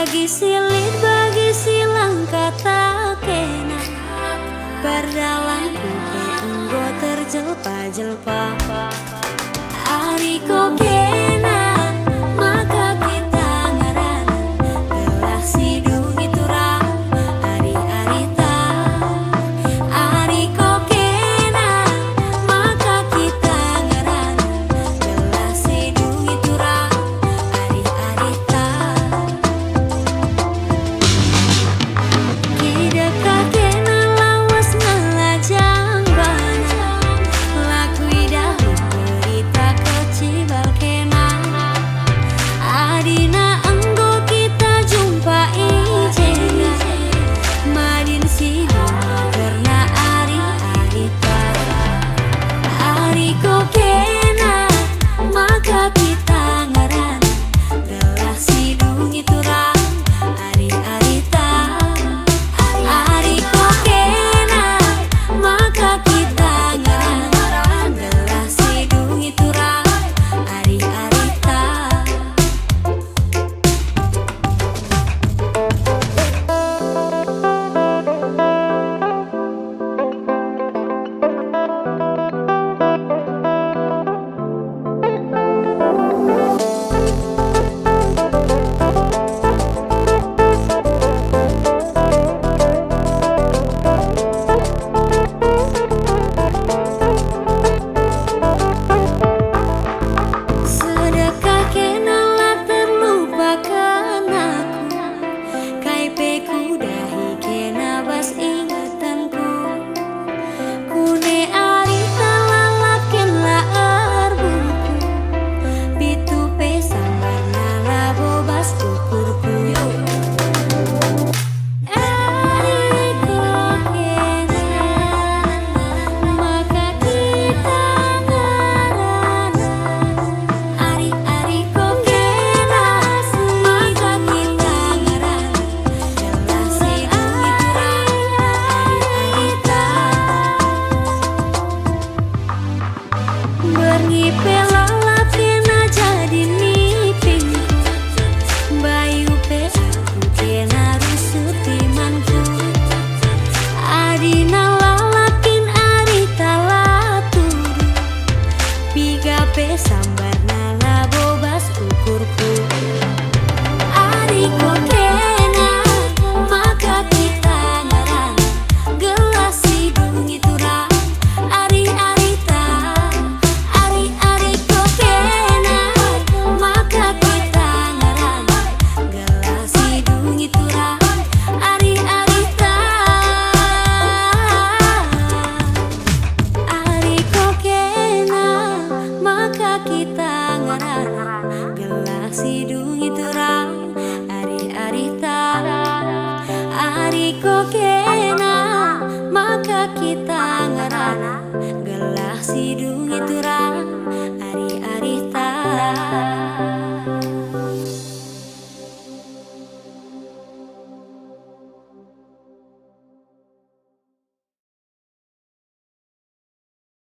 bagi silit bagi silang kata kena perdalanku ke enggo terjelpa-jelpa ariko kena maka kita ngarana gelah sidung itu ra ari-arita ariko kena maka kita ngarana gelah sidung itu ra ari-arita kideka kena lawas ngelajang bana lakui dahulu berita kecibal kena adina enggo kita jumpai jena madin sidung karena ari-arita ariko kena maka kita ngarana gelah sidung itu ra ari-arita ariko kena maka kita ngarana gelah sidung itu ra ari-arita sedekah kena lah terlupakan aku kaipeku dahi kena bas ingatanku kune arita lalaken la arbuku pitu pesang warna labo bas ukurku ariko kena maka kita ngarana ari-ariko kena maka kita ngarana gelah sidung itu ra ari-arita berngipe lalat kena jadi nipingku bayu pe aku kena rusut imanku adina lalakin arita laturu piga pe sambarna labo bas ukurku ariko kena maka kita ngarana gelah sidung itu ra ari-arita ari-ariko kena maka kita ngarana gelah sidung itu ra ari-arita ariko kena maka kita ngarana gelah sidung itu ra ari-arita ariko kena maka kita ngarana gelah sidung itu ra ari-arita